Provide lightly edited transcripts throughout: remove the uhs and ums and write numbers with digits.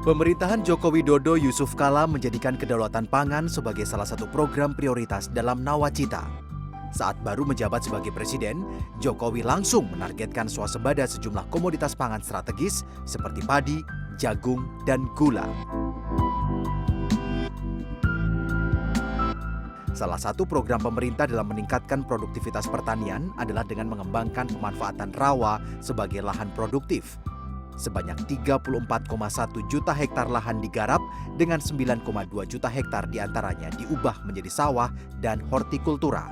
Pemerintahan Joko Widodo Yusuf Kala menjadikan kedaulatan pangan sebagai salah satu program prioritas dalam Nawacita. Saat baru menjabat sebagai presiden, Jokowi langsung menargetkan swasembada sejumlah komoditas pangan strategis seperti padi, jagung, dan gula. Salah satu program pemerintah dalam meningkatkan produktivitas pertanian adalah dengan mengembangkan pemanfaatan rawa sebagai lahan produktif. Sebanyak 34,1 juta hektar lahan digarap dengan 9,2 juta hektar diantaranya diubah menjadi sawah dan hortikultura.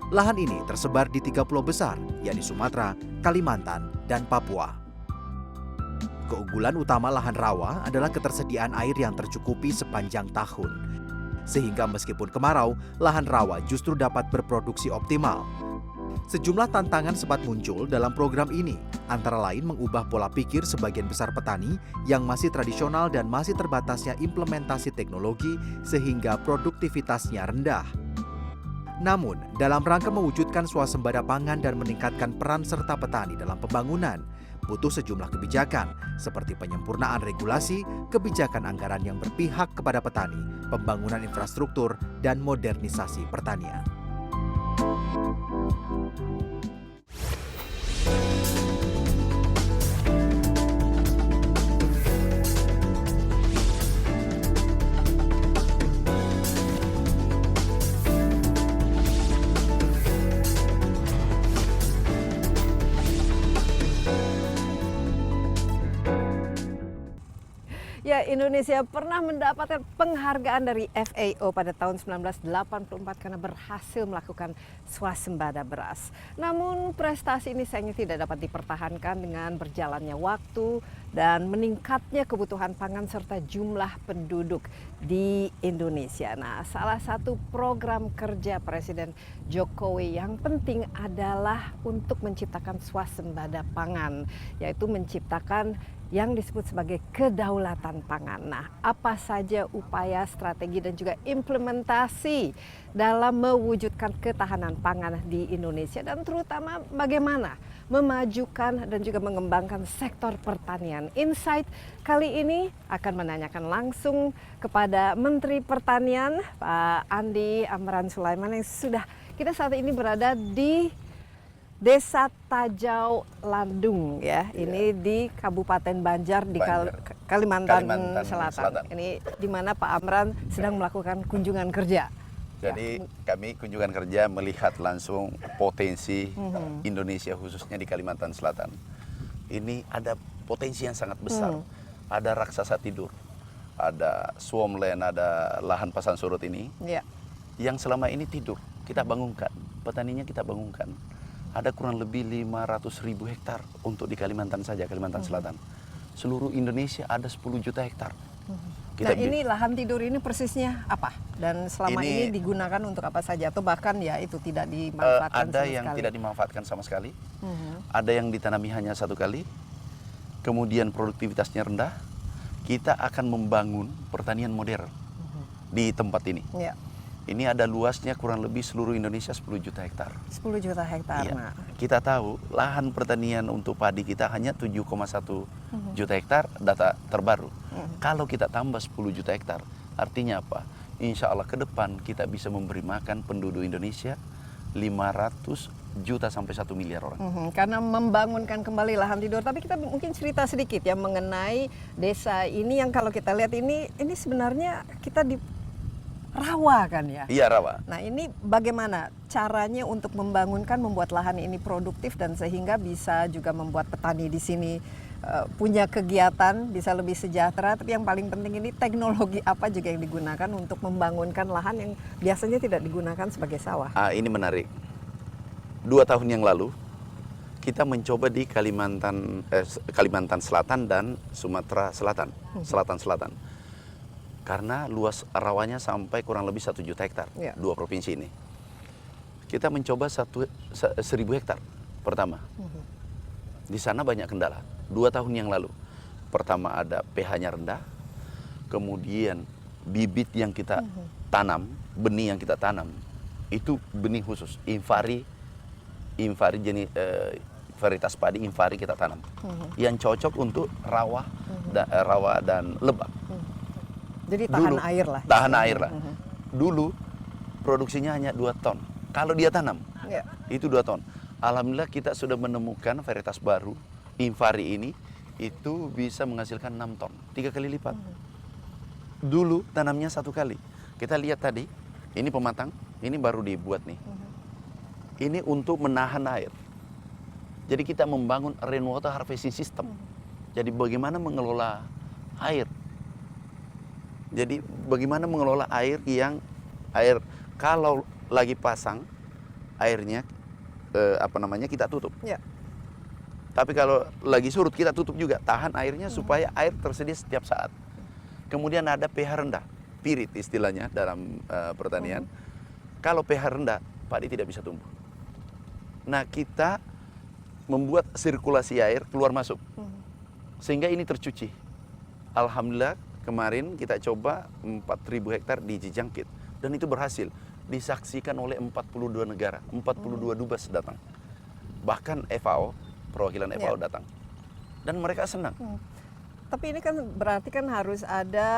Lahan ini tersebar di 3 pulau besar, yakni Sumatera, Kalimantan, dan Papua. Keunggulan utama lahan rawa adalah ketersediaan air yang tercukupi sepanjang tahun. Sehingga meskipun kemarau, lahan rawa justru dapat berproduksi optimal. Sejumlah tantangan sempat muncul dalam program ini, antara lain mengubah pola pikir sebagian besar petani yang masih tradisional dan masih terbatasnya implementasi teknologi sehingga produktivitasnya rendah. Namun, dalam rangka mewujudkan swasembada pangan dan meningkatkan peran serta petani dalam pembangunan, butuh sejumlah kebijakan seperti penyempurnaan regulasi, kebijakan anggaran yang berpihak kepada petani, pembangunan infrastruktur, dan modernisasi pertanian. Ya, Indonesia pernah mendapatkan penghargaan dari FAO pada tahun 1984 karena berhasil melakukan swasembada beras. Namun prestasi ini sayangnya tidak dapat dipertahankan dengan berjalannya waktu dan meningkatnya kebutuhan pangan serta jumlah penduduk di Indonesia. Nah, salah satu program kerja Presiden Jokowi yang penting adalah untuk menciptakan swasembada pangan, yaitu menciptakan yang disebut sebagai kedaulatan pangan. Nah, apa saja upaya, strategi, dan juga implementasi dalam mewujudkan ketahanan pangan di Indonesia dan terutama bagaimana memajukan dan juga mengembangkan sektor pertanian. Insight kali ini akan menanyakan langsung kepada Menteri Pertanian, Pak Andi Amran Sulaiman, yang sudah kita saat ini berada di Desa Tajau Landung ya, ini di Kabupaten Banjar di Kalimantan Selatan. Ini di mana Pak Amran sedang melakukan kunjungan kerja. Jadi kami kunjungan kerja melihat langsung potensi Indonesia khususnya di Kalimantan Selatan. Ini ada potensi yang sangat besar. Ada raksasa tidur, ada swampland, ada lahan pasang surut ini yang selama ini tidur. Kita bangunkan, petaninya kita bangunkan. Ada kurang lebih 500.000 hektar untuk di Kalimantan saja, Kalimantan Selatan. Seluruh Indonesia ada 10 juta hektar. Nah, ini lahan tidur ini persisnya apa? Dan selama ini digunakan untuk apa saja? Atau bahkan ya itu tidak dimanfaatkan sama sekali? Ada yang tidak dimanfaatkan sama sekali. Ada yang ditanami hanya 1 kali. Kemudian produktivitasnya rendah. Kita akan membangun pertanian modern di tempat ini. Ini ada luasnya kurang lebih seluruh Indonesia 10 juta hektar. 10 juta hektar. Iya. Nah, kita tahu lahan pertanian untuk padi kita hanya 7,1 juta hektar, data terbaru. Kalau kita tambah 10 juta hektar, artinya apa? Insya Allah ke depan kita bisa memberi makan penduduk Indonesia 500 juta sampai 1 miliar orang. Karena membangunkan kembali lahan tidur. Tapi kita mungkin cerita sedikit ya mengenai desa ini yang kalau kita lihat ini sebenarnya kita di rawa kan ya? Iya, rawa. Nah, ini bagaimana caranya untuk membangunkan, membuat lahan ini produktif dan sehingga bisa juga membuat petani di sini punya kegiatan, bisa lebih sejahtera. Tapi yang paling penting ini teknologi apa juga yang digunakan untuk membangunkan lahan yang biasanya tidak digunakan sebagai sawah. Ini menarik. 2 tahun yang lalu kita mencoba di Kalimantan Selatan dan Sumatera Selatan, Selatan. Karena luas rawanya sampai kurang lebih 1 juta hektar, 2 provinsi ini. Kita mencoba 1.000 hektar pertama. Di sana banyak kendala. 2 tahun yang lalu. Pertama ada pH-nya rendah, kemudian bibit yang kita tanam, benih yang kita tanam, itu benih khusus, Invari jenis varietas padi Invari kita tanam yang cocok untuk rawa, rawa dan lebak. Jadi tahan Dulu, air lah. Tahan air lah. Dulu produksinya hanya 2 ton. Kalau dia tanam, Ya. itu 2 ton. Alhamdulillah kita sudah menemukan varietas baru, Invari ini, itu bisa menghasilkan 6 ton, 3 kali lipat. Dulu tanamnya 1 kali. Kita lihat tadi, ini pematang, ini baru dibuat nih. Ini untuk menahan air. Jadi kita membangun rainwater harvesting system. Jadi bagaimana mengelola air. Jadi bagaimana mengelola air yang kalau lagi pasang airnya kita tutup. Ya. Tapi kalau lagi surut kita tutup juga, tahan airnya supaya air tersedia setiap saat. Kemudian ada pH rendah, pirit istilahnya dalam pertanian. Kalau pH rendah, padi tidak bisa tumbuh. Nah, kita membuat sirkulasi air keluar masuk. Sehingga ini tercuci. Alhamdulillah kemarin kita coba 4.000 hektar di Jijangkit. Dan itu berhasil. Disaksikan oleh 42 negara. 42 dubes datang. Bahkan FAO, perwakilan FAO datang. Dan mereka senang. Tapi ini kan berarti kan harus ada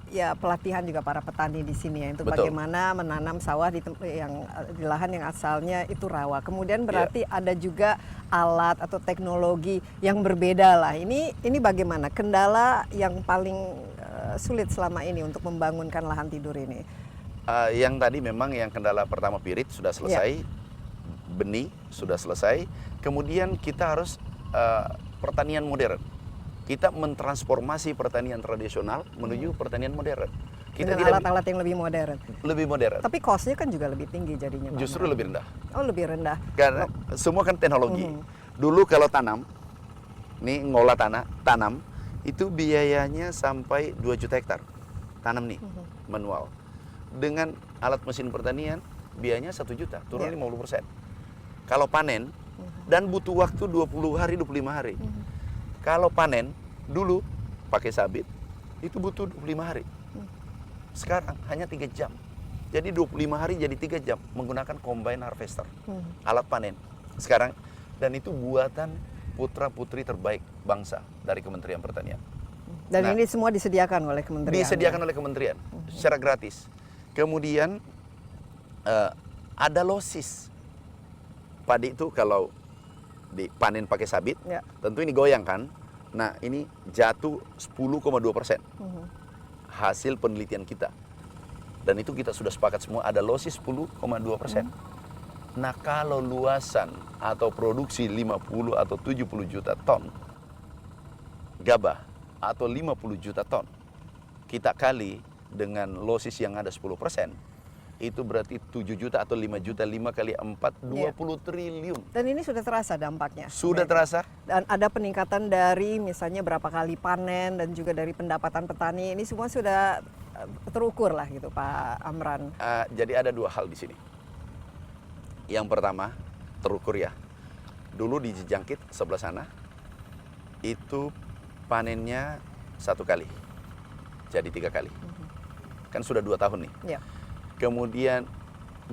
ya pelatihan juga para petani di sini ya untuk Betul. bagaimana menanam sawah di lahan yang asalnya itu rawa. Kemudian berarti ada juga alat atau teknologi yang berbeda lah. Ini bagaimana kendala yang paling sulit selama ini untuk membangunkan lahan tidur ini? Yang tadi memang yang kendala pertama pirit sudah selesai, benih sudah selesai. Kemudian kita harus pertanian modern. Kita mentransformasi pertanian tradisional menuju pertanian modern. Kita dengan alat-alat yang lebih modern. Lebih modern. Tapi cost-nya kan juga lebih tinggi jadinya. Justru lebih rendah. Oh, lebih rendah. Karena semua kan teknologi. Dulu kalau tanam, nih ngolah tanam, itu biayanya sampai 2 juta hektar. Tanam nih, manual. Dengan alat mesin pertanian, biayanya 1 juta, turun 50%. Kalau panen, dan butuh waktu 20 hari, 25 hari. Kalau panen, dulu pakai sabit, itu butuh 25 hari. Sekarang hanya 3 jam. Jadi 25 hari jadi 3 jam menggunakan combine harvester, alat panen. Sekarang, dan itu buatan putra-putri terbaik bangsa dari Kementerian Pertanian. Dan ini semua disediakan oleh kementerian? Disediakan oleh kementerian, secara gratis. Kemudian ada losis. Padi itu kalau dipanen pakai sabit, tentu ini goyang kan. Nah, ini jatuh 10,2%. Hasil penelitian kita. Dan itu kita sudah sepakat semua ada losis 10,2%. Nah, kalau luasan atau produksi 50 atau 70 juta ton gabah atau 50 juta ton, kita kali dengan losis yang ada 10%, itu berarti 7 juta atau 5 juta, 5 kali 4, 20 triliun. Dan ini sudah terasa dampaknya? Sudah terasa. Dan ada peningkatan dari misalnya berapa kali panen dan juga dari pendapatan petani, ini semua sudah terukur lah gitu Pak Amran? Jadi ada 2 hal di sini. Yang pertama, terukur ya. Dulu di Jijangkit sebelah sana, itu panennya 1 kali, jadi 3 kali. Kan sudah 2 tahun nih. Kemudian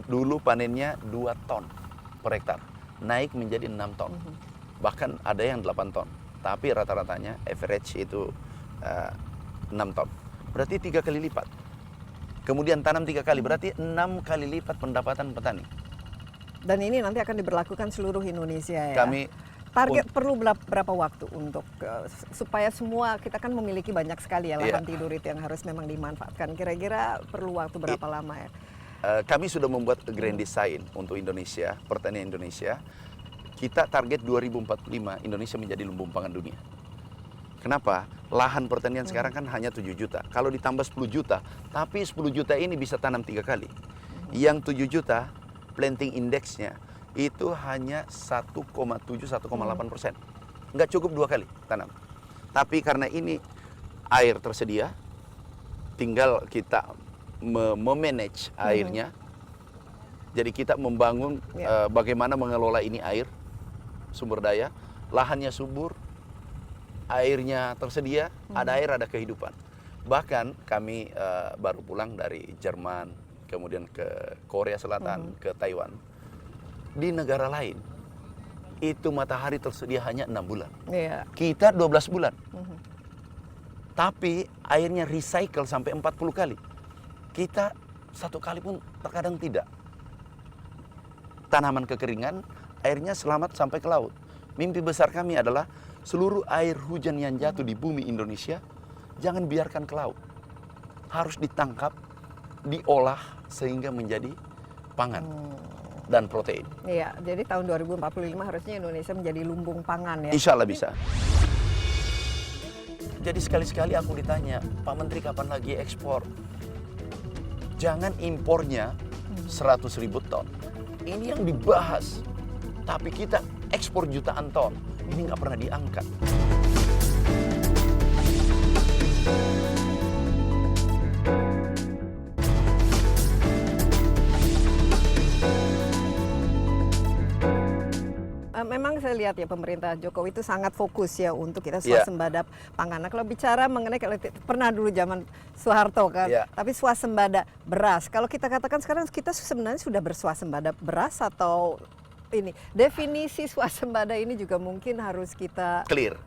dulu panennya 2 ton per hektar, naik menjadi 6 ton. Bahkan ada yang 8 ton. Tapi rata-ratanya average itu 6 ton. Berarti 3 kali lipat. Kemudian tanam 3 kali, berarti 6 kali lipat pendapatan petani. Dan ini nanti akan diberlakukan seluruh Indonesia ya? Target perlu berapa waktu untuk supaya semua, kita kan memiliki banyak sekali ya lahan tidur itu yang harus memang dimanfaatkan. Kira-kira perlu waktu berapa lama ya? Kami sudah membuat grand design untuk Indonesia, pertanian Indonesia. Kita target 2045 Indonesia menjadi lumbung pangan dunia. Kenapa? Lahan pertanian sekarang kan hanya 7 juta. Kalau ditambah 10 juta, tapi 10 juta ini bisa tanam 3 kali. Yang 7 juta, planting indexnya itu hanya 1,7-1,8%. Nggak cukup 2 kali tanam. Tapi karena ini air tersedia, tinggal kita memanage airnya. Jadi kita membangun bagaimana mengelola ini air, sumber daya, lahannya subur, airnya tersedia, ada air, ada kehidupan. Bahkan kami baru pulang dari Jerman, kemudian ke Korea Selatan, ke Taiwan. Di negara lain, itu matahari tersedia hanya 6 bulan. Iya. Kita 12 bulan. Tapi airnya recycle sampai 40 kali. Kita 1 kali pun terkadang tidak. Tanaman kekeringan, airnya selamat sampai ke laut. Mimpi besar kami adalah seluruh air hujan yang jatuh di bumi Indonesia, jangan biarkan ke laut. Harus ditangkap, diolah sehingga menjadi pangan dan protein. Iya, jadi tahun 2045 harusnya Indonesia menjadi lumbung pangan ya. Insya Allah bisa. Jadi sekali-sekali aku ditanya, Pak Menteri kapan lagi ekspor? Jangan impornya 100.000 ton. Ini yang dibahas. Tapi kita ekspor jutaan ton. Ini nggak pernah diangkat. Memang saya lihat ya pemerintah Jokowi itu sangat fokus ya untuk kita Iya. swasembada pangan. Nah, kalau bicara mengenai pernah dulu zaman Soeharto kan, Iya. tapi swasembada beras. Kalau kita katakan sekarang kita sebenarnya sudah berswasembada beras atau ini definisi swasembada ini juga mungkin harus kita Clear.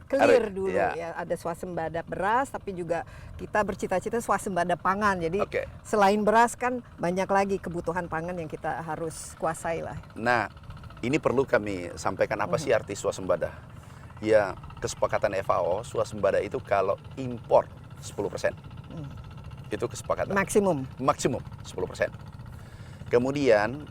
dulu Iya. ya. Ada swasembada beras tapi juga kita bercita-cita swasembada pangan. Jadi Oke. selain beras kan banyak lagi kebutuhan pangan yang kita harus kuasai lah. Nah, ini perlu kami sampaikan apa sih arti swasembada. Ya, kesepakatan FAO, swasembada itu kalau impor 10%. Itu kesepakatan. Maksimum. Maksimum 10%. Kemudian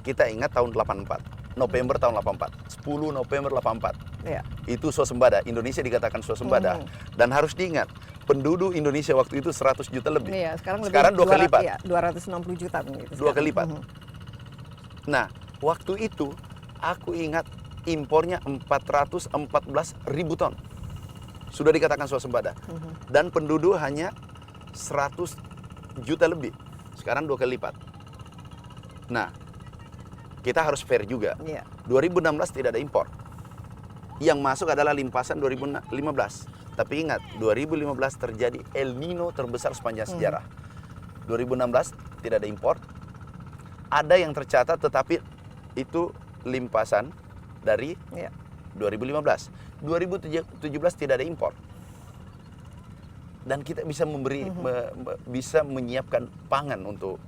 kita ingat tahun 84, November tahun 84, 10 November 84. Ya. Itu swasembada, Indonesia dikatakan swasembada. Dan harus diingat, penduduk Indonesia waktu itu 100 juta lebih. Iya, sekarang Dua kali lipat. Iya, 260 juta gitu. Dua kali lipat. Mhm. Nah, waktu itu aku ingat impornya 414.000 ton. Sudah dikatakan swasembada. Dan penduduk hanya 100 juta lebih. Sekarang 2 kali lipat. Nah, kita harus fair juga. Iya. 2016 tidak ada impor. Yang masuk adalah limpasan 2015. Tapi ingat, 2015 terjadi El Nino terbesar sepanjang sejarah. 2016 tidak ada impor. Ada yang tercatat tetapi itu limpasan dari Iya. 2015. 2017 tidak ada impor. Dan kita bisa memberi bisa menyiapkan pangan untuk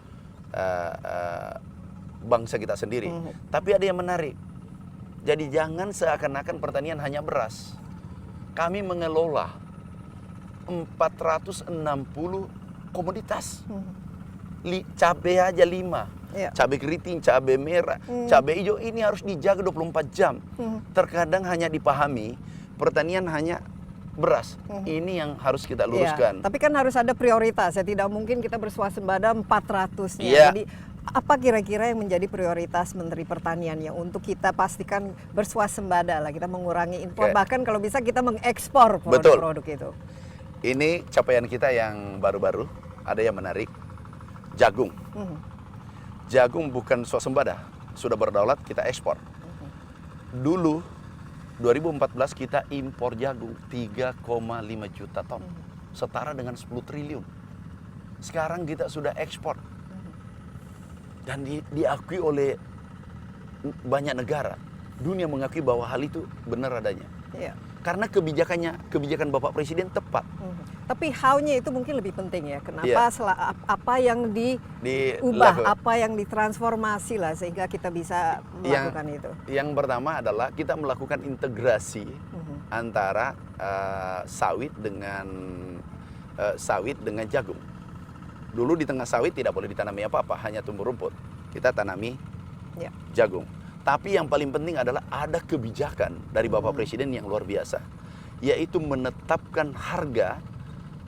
bangsa kita sendiri. Tapi ada yang menarik. Jadi jangan seakan-akan pertanian hanya beras. Kami mengelola 460 komoditas. Cabai aja 5. Iya. Cabai keriting, cabai merah, cabai hijau ini harus dijaga 24 jam. Terkadang hanya dipahami pertanian hanya beras. Ini yang harus kita luruskan. Iya, tapi kan harus ada prioritas ya. Tidak mungkin kita bersuasembada 400-nya. Iya. Jadi apa kira-kira yang menjadi prioritas Menteri Pertanian ya untuk kita pastikan bersuasembada lah, kita mengurangi impor, Oke. bahkan kalau bisa kita mengekspor Betul. produk-produk itu. Ini capaian kita yang baru-baru. Ada yang menarik. Jagung. Jagung bukan swasembada. Sudah berdaulat, kita ekspor. Dulu 2014 kita impor jagung 3,5 juta ton. Setara dengan 10 triliun. Sekarang kita sudah ekspor. Dan diakui oleh banyak negara. Dunia mengakui bahwa hal itu benar adanya. Iya. Karena kebijakan Bapak Presiden tepat. Tapi how-nya itu mungkin lebih penting ya. Kenapa Iya. apa yang diubah, Dilakukan. apa yang ditransformasi lah sehingga kita bisa melakukan itu. Yang pertama adalah kita melakukan integrasi antara sawit dengan jagung. Dulu di tengah sawit tidak boleh ditanami apa-apa, hanya tumbuh rumput. Kita tanami Ya. jagung. Tapi yang paling penting adalah ada kebijakan dari Bapak Presiden yang luar biasa, yaitu menetapkan harga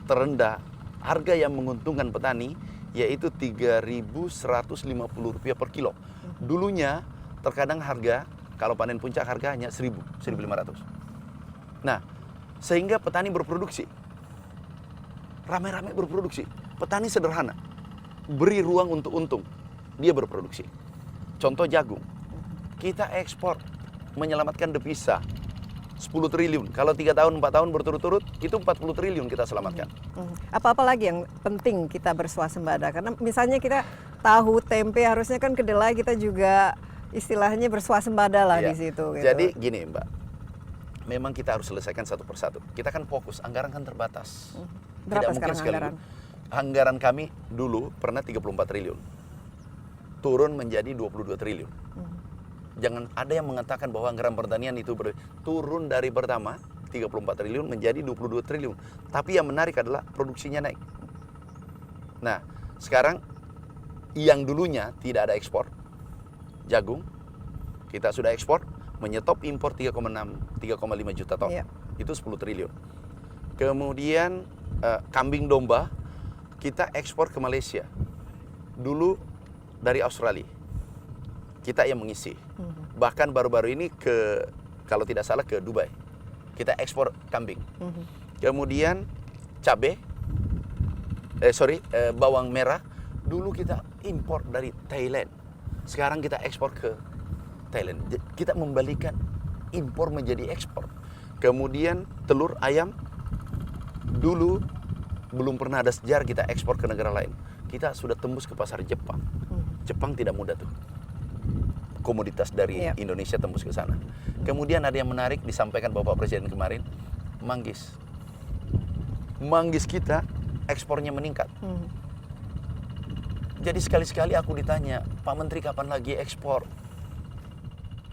terendah, harga yang menguntungkan petani, yaitu Rp3.150 per kilo. Dulunya terkadang harga, kalau panen puncak harga hanya 1.500. Nah, sehingga petani berproduksi. Rame-rame berproduksi. Petani sederhana. Beri ruang untuk untung. Dia berproduksi. Contoh jagung. Kita ekspor. Menyelamatkan devisa. 10 triliun. Kalau 3 tahun, 4 tahun berturut-turut, itu 40 triliun kita selamatkan. Apa-apa lagi yang penting kita bersuasembada? Karena misalnya kita tahu tempe harusnya kan kedelai kita juga istilahnya bersuasembada lah Iya. di situ. Gitu. Jadi gini Mbak, memang kita harus selesaikan satu persatu. Kita kan fokus, anggaran kan terbatas. Berapa sekarang anggaran? Anggaran kami dulu pernah 34 triliun. Turun menjadi 22 triliun. Jangan ada yang mengatakan bahwa anggaran pertanian itu turun dari pertama 34 triliun menjadi 22 triliun. Tapi yang menarik adalah produksinya naik. Nah, sekarang yang dulunya tidak ada ekspor jagung, kita sudah ekspor, menyetop impor 3,6, 3,5 juta ton. Iya. Itu 10 triliun. Kemudian kambing domba kita ekspor ke Malaysia. Dulu dari Australia. Kita yang mengisi. Bahkan baru-baru ini kalau tidak salah ke Dubai. Kita ekspor kambing. Kemudian cabai, bawang merah. Dulu kita impor dari Thailand. Sekarang kita ekspor ke Thailand. Kita membalikan impor menjadi ekspor. Kemudian telur ayam. Dulu belum pernah ada sejarah kita ekspor ke negara lain. Kita sudah tembus ke pasar Jepang. Jepang tidak mudah tuh. Komoditas dari Indonesia tembus ke sana. Kemudian ada yang menarik disampaikan Bapak Presiden kemarin, manggis. Manggis kita ekspornya meningkat. Jadi sekali-sekali aku ditanya, Pak Menteri kapan lagi ekspor?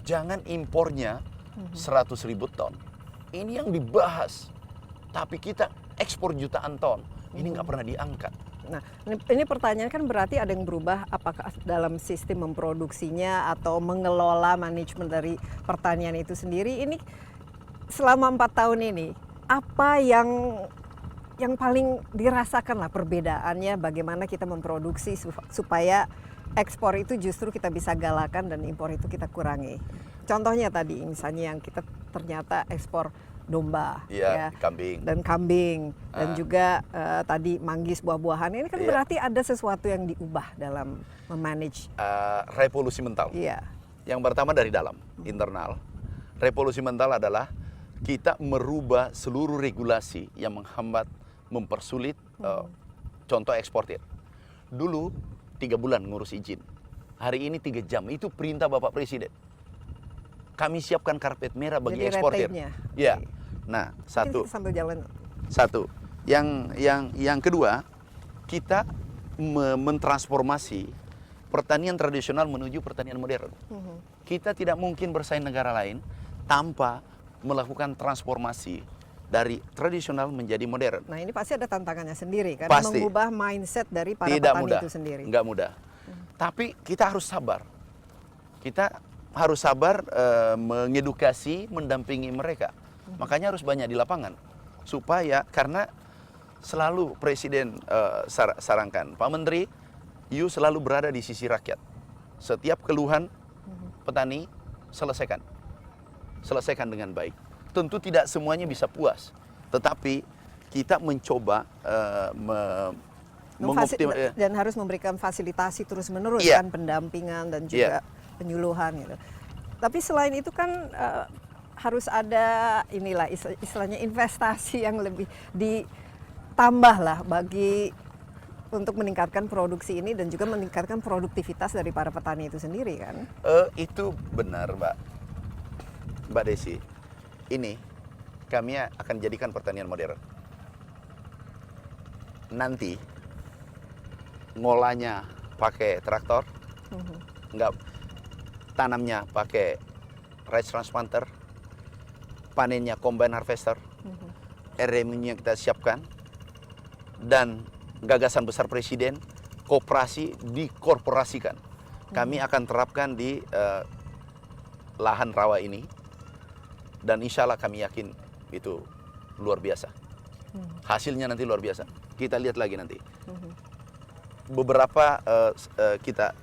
Jangan impornya 100.000 ton. Ini yang dibahas. Tapi kita ekspor jutaan ton. Ini nggak pernah diangkat. Nah, ini pertanyaan kan berarti ada yang berubah apakah dalam sistem memproduksinya atau mengelola manajemen dari pertanian itu sendiri. Ini selama 4 tahun ini, apa yang paling dirasakan lah perbedaannya bagaimana kita memproduksi supaya ekspor itu justru kita bisa galakan dan impor itu kita kurangi. Contohnya tadi misalnya yang kita ternyata ekspor domba, kambing dan juga tadi manggis buah-buahan. Ini kan berarti ada sesuatu yang diubah dalam memanage revolusi mental. Yang pertama dari dalam, internal. Revolusi mental adalah kita merubah seluruh regulasi yang menghambat, mempersulit contoh eksportir. Dulu 3 bulan ngurus izin. Hari ini 3 jam. Itu perintah Bapak Presiden. Kami siapkan karpet merah bagi eksportir. Ya. Nah, satu. Sambil jalan. Satu. Yang kedua, kita mentransformasi pertanian tradisional menuju pertanian modern. Kita tidak mungkin bersaing negara lain tanpa melakukan transformasi dari tradisional menjadi modern. Nah, ini pasti ada tantangannya sendiri kan, pasti. mengubah mindset dari para Tidak petani mudah. itu sendiri. Nggak mudah. Tapi kita harus sabar. Kita harus sabar mengedukasi, mendampingi mereka. Makanya harus banyak di lapangan. Supaya, karena selalu Presiden sarankan, Pak Menteri, you selalu berada di sisi rakyat. Setiap keluhan petani, selesaikan. Selesaikan dengan baik. Tentu tidak semuanya bisa puas. Tetapi kita mencoba dan harus memberikan fasilitasi terus-menerus kan, pendampingan dan juga penyuluhan gitu. Tapi selain itu kan harus ada inilah istilahnya investasi yang lebih ditambah lah untuk meningkatkan produksi ini dan juga meningkatkan produktivitas dari para petani itu sendiri kan. Itu benar Mbak Desi. Ini kami akan jadikan pertanian modern. Nanti ngolahnya pakai traktor, enggak, tanamnya pakai rice transplanter, panennya combine harvester, RM-nya kita siapkan, dan gagasan besar Presiden, koperasi dikorporasikan. Kami akan terapkan di lahan rawa ini, dan insya Allah kami yakin itu luar biasa. Hasilnya nanti luar biasa. Kita lihat lagi nanti. Beberapa kita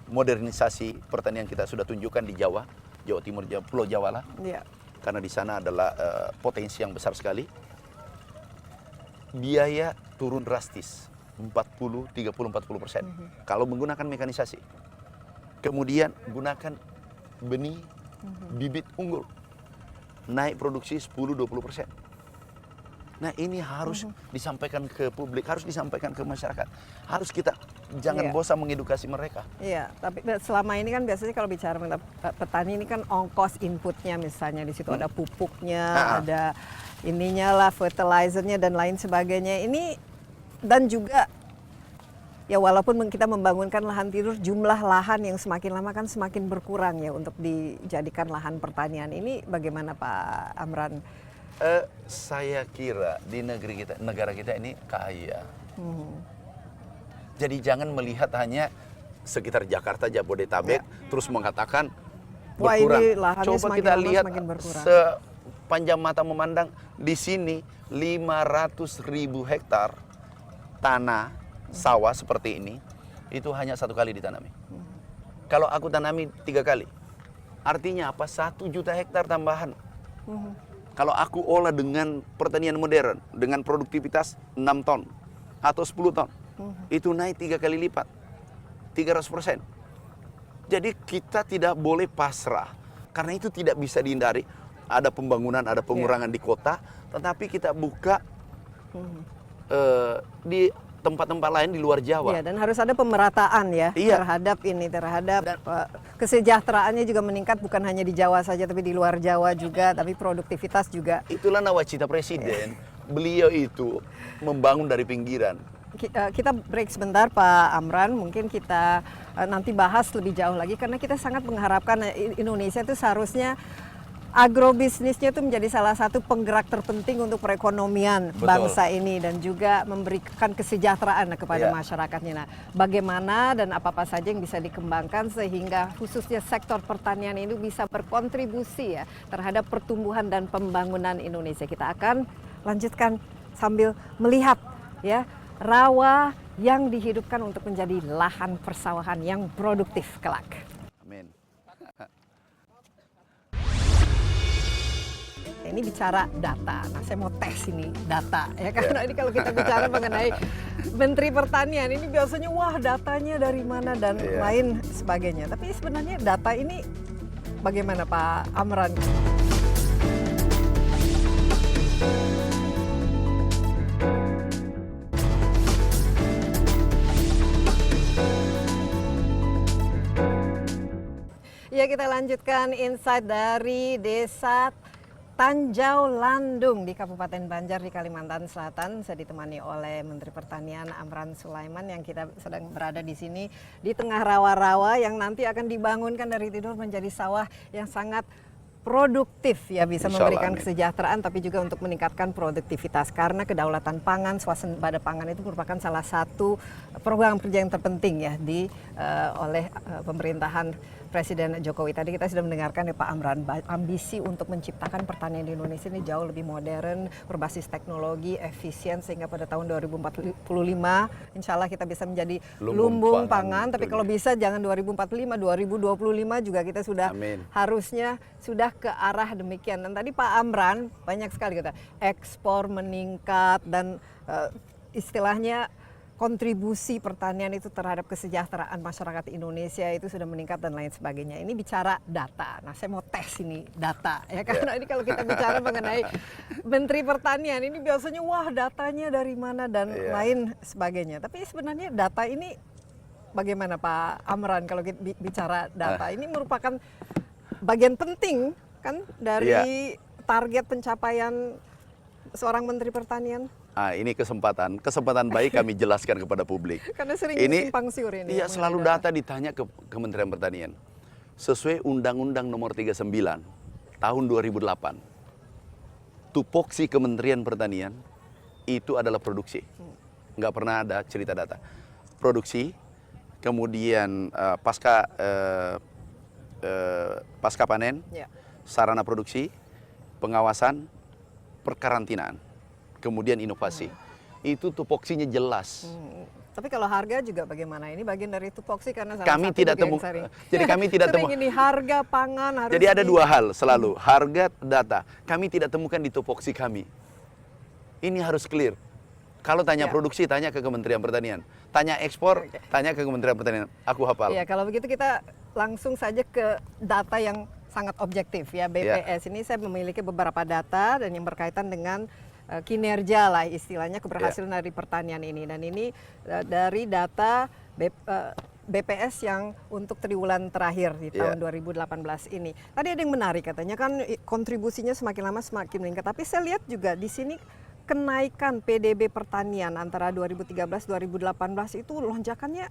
modernisasi pertanian kita sudah tunjukkan di Jawa Timur, Pulau Jawa lah. Karena di sana adalah potensi yang besar sekali. Biaya turun drastis, 30-40%. Kalau menggunakan mekanisasi. Kemudian gunakan benih, bibit unggul. Naik produksi 10-20%. Nah, ini harus disampaikan ke publik, harus disampaikan ke masyarakat. Harus kita jangan Iya. bosan mengedukasi mereka. Iya, tapi selama ini kan biasanya kalau bicara mengenai petani ini kan ongkos inputnya, misalnya di situ ada pupuknya, ada ininya lah, fertilizernya dan lain sebagainya. Ini dan juga ya walaupun kita membangunkan lahan tidur, jumlah lahan yang semakin lama kan semakin berkurang ya untuk dijadikan lahan pertanian. Ini bagaimana Pak Amran? Saya kira di negara kita ini kaya. Jadi jangan melihat hanya sekitar Jakarta, Jabodetabek, terus mengatakan Wah, berkurang. ini lahannya Coba semakin kita lama lihat semakin berkurang. sepanjang mata memandang di sini 500.000 hektar tanah sawah seperti ini itu hanya 1 kali ditanami. Kalau aku tanami 3 kali, artinya apa? 1 juta hektar tambahan. Kalau aku olah dengan pertanian modern, dengan produktivitas 6 ton atau 10 ton, itu naik 3 kali lipat, 300%. Jadi kita tidak boleh pasrah, karena itu tidak bisa dihindari. Ada pembangunan, ada pengurangan di kota, tetapi kita buka di tempat-tempat lain di luar Jawa. Iya, dan harus ada pemerataan ya terhadap kesejahteraannya juga meningkat bukan hanya di Jawa saja tapi di luar Jawa juga, tapi produktivitas juga. Itulah nawacita presiden. Beliau itu membangun dari pinggiran. Kita break sebentar Pak Amran, mungkin kita nanti bahas lebih jauh lagi karena kita sangat mengharapkan Indonesia itu seharusnya agrobisnisnya itu menjadi salah satu penggerak terpenting untuk perekonomian bangsa ini dan juga memberikan kesejahteraan kepada masyarakatnya. Nah, bagaimana dan apa-apa saja yang bisa dikembangkan sehingga khususnya sektor pertanian ini bisa berkontribusi ya terhadap pertumbuhan dan pembangunan Indonesia. Kita akan lanjutkan sambil melihat ya rawa yang dihidupkan untuk menjadi lahan persawahan yang produktif kelak. Amin. Ini bicara data. Nah, saya mau tes ini data ya karena ini kalau kita bicara mengenai Menteri Pertanian ini biasanya wah datanya dari mana dan lain sebagainya. Tapi sebenarnya data ini bagaimana Pak Amran? Ya, kita lanjutkan insight dari Desa Tanjau Landung di Kabupaten Banjar di Kalimantan Selatan. Saya ditemani oleh Menteri Pertanian Amran Sulaiman yang kita sedang berada di sini di tengah rawa-rawa yang nanti akan dibangunkan dari tidur menjadi sawah yang sangat produktif ya, bisa memberikan kesejahteraan tapi juga untuk meningkatkan produktivitas karena kedaulatan pangan, swasembada pangan itu merupakan salah satu program kerja yang terpenting ya oleh pemerintahan Presiden Jokowi. Tadi kita sudah mendengarkan ya Pak Amran, ambisi untuk menciptakan pertanian di Indonesia ini jauh lebih modern, berbasis teknologi, efisien sehingga pada tahun 2045 insya Allah kita bisa menjadi lumbung pangan. Tapi kalau bisa jangan 2045, 2025 juga kita sudah harusnya sudah ke arah demikian. Dan tadi Pak Amran banyak sekali kata ekspor meningkat dan istilahnya kontribusi pertanian itu terhadap kesejahteraan masyarakat Indonesia itu sudah meningkat dan lain sebagainya. Ini bicara data. Nah, saya mau tes ini data ya karena ini kalau kita bicara mengenai Menteri Pertanian ini biasanya wah datanya dari mana dan lain sebagainya. Tapi sebenarnya data ini bagaimana Pak Amran kalau kita bicara data ini merupakan bagian penting kan dari target pencapaian seorang Menteri Pertanian? Ini kesempatan baik kami jelaskan kepada publik. Karena sering ini simpang siur ini. Iya, selalu data ditanya ke Kementerian Pertanian. Sesuai Undang-Undang Nomor 39 tahun 2008, tupoksi Kementerian Pertanian itu adalah produksi. Nggak pernah ada cerita data. Produksi, kemudian pasca panen, sarana produksi, pengawasan, perkarantinaan, kemudian inovasi. Itu tupoksinya jelas. Tapi kalau harga juga bagaimana? Ini bagian dari tupoksi karena salah kami satu tidak juga yang temu. sering. Jadi kami tidak temu. Ini harga pangan harus. Jadi ada dua hal selalu, harga, data. Kami tidak temukan di tupoksi kami. Ini harus clear. Kalau tanya produksi, tanya ke Kementerian Pertanian. Tanya ekspor, tanya ke Kementerian Pertanian. Aku hafal. Iya, kalau begitu kita langsung saja ke data yang sangat objektif ya, BPS. Ini saya memiliki beberapa data dan yang berkaitan dengan kinerja lah istilahnya, keberhasilan dari pertanian ini. Dan ini dari data BPS yang untuk triwulan terakhir di tahun 2018 ini. Tadi ada yang menarik katanya kan kontribusinya semakin lama semakin meningkat. Tapi saya lihat juga di sini kenaikan PDB pertanian antara 2013-2018 itu lonjakannya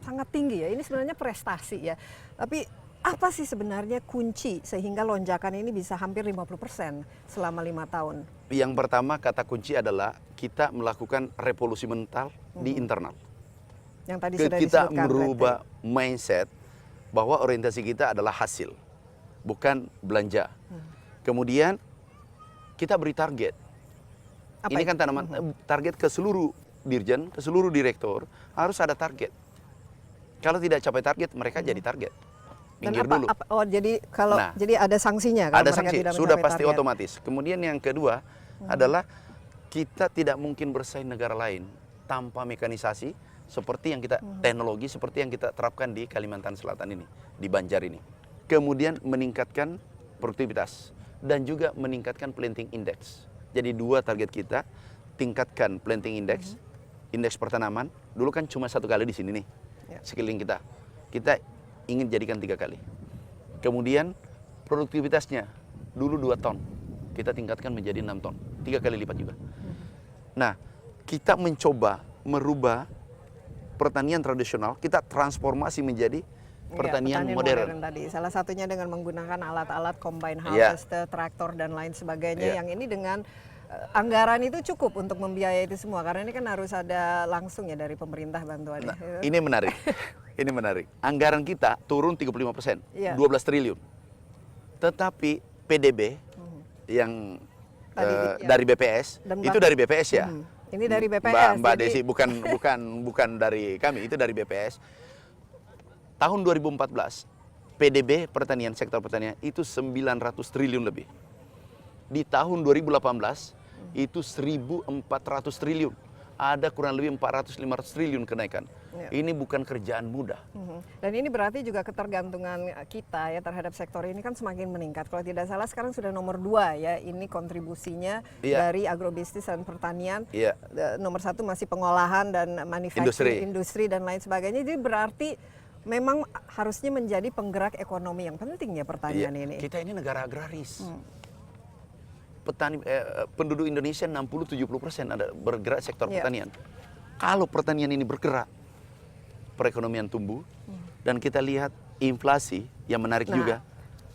sangat tinggi ya. Ini sebenarnya prestasi ya. Tapi apa sih sebenarnya kunci sehingga lonjakan ini bisa hampir 50% selama 5 tahun? Yang pertama kata kunci adalah kita melakukan revolusi mental di internal. Yang tadi sudah Kita disebutkan merubah mindset bahwa orientasi kita adalah hasil, bukan belanja. Kemudian kita beri target. Ini kan tanaman target ke seluruh dirjen, ke seluruh direktur harus ada target. Kalau tidak capai target, mereka jadi target. Minggir dulu. Jadi kalau jadi ada sanksinya kalau ada mereka sanksi, tidak sudah mencapai pasti target. otomatis. Kemudian yang kedua adalah kita tidak mungkin bersaing negara lain tanpa mekanisasi seperti yang kita teknologi seperti yang kita terapkan di Kalimantan Selatan ini, di Banjar ini. Kemudian meningkatkan produktivitas dan juga meningkatkan planting index. Jadi dua target kita, tingkatkan planting index, indeks pertanaman. Dulu kan cuma 1 kali di sini nih, sekeliling kita. Kita ingin jadikan 3 kali. Kemudian produktivitasnya dulu 2 ton, kita tingkatkan menjadi 6 ton, 3 kali lipat juga. Nah, kita mencoba merubah pertanian tradisional, kita transformasi menjadi pertanian modern. Tadi. Salah satunya dengan menggunakan alat-alat combine harvester, traktor dan lain sebagainya. Yang ini dengan anggaran itu cukup untuk membiayai itu semua karena ini kan harus ada langsung ya dari pemerintah bantuannya. Nah, ini menarik. Ini menarik. Anggaran kita turun 35%, 12 triliun. Tetapi PDB yang dari BPS itu dari BPS ya. Ini dari BPS. Mbak Desi bukan dari kami, itu dari BPS. Tahun 2014 PDB pertanian, sektor pertanian itu 900 triliun lebih. Di tahun 2018 itu 1.400 triliun. Ada kurang lebih 400-500 triliun kenaikan. Ini bukan kerjaan mudah. Dan ini berarti juga ketergantungan kita ya terhadap sektor ini kan semakin meningkat. Kalau tidak salah sekarang sudah nomor 2 ya, ini kontribusinya dari agrobisnis dan pertanian. Nomor 1 masih pengolahan dan manufacturing, industri dan lain sebagainya. Jadi berarti memang harusnya menjadi penggerak ekonomi yang penting ya pertanian ini. Kita ini negara agraris. Penduduk Indonesia 60-70% ada bergerak sektor pertanian. Kalau pertanian ini bergerak, perekonomian tumbuh, dan kita lihat inflasi yang menarik juga.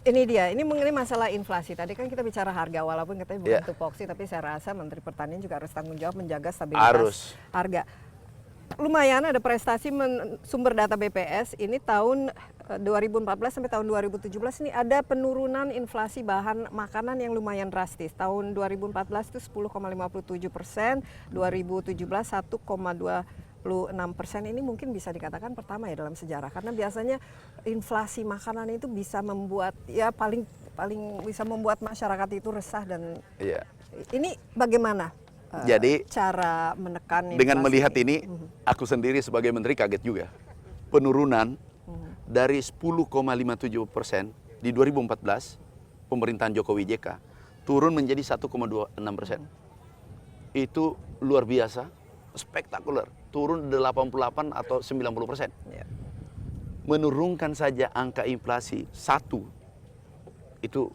Ini dia, ini mengenai masalah inflasi. Tadi kan kita bicara harga, walaupun katanya bukan tupoksi, tapi saya rasa Menteri Pertanian juga harus tanggung jawab menjaga stabilitas harga. Lumayan ada prestasi sumber data BPS ini tahun 2014 sampai tahun 2017 ini ada penurunan inflasi bahan makanan yang lumayan drastis. Tahun 2014 itu 10,57%, 2017 1,26%. Ini mungkin bisa dikatakan pertama ya dalam sejarah karena biasanya inflasi makanan itu bisa membuat ya paling bisa membuat masyarakat itu resah dan ini bagaimana? Jadi cara menekan dengan melihat ini, aku sendiri sebagai menteri kaget juga. Penurunan dari 10,57% di 2014 pemerintahan Jokowi JK turun menjadi 1,26%. Itu luar biasa, spektakuler. Turun 88 atau 90%. Menurunkan saja angka inflasi 1 itu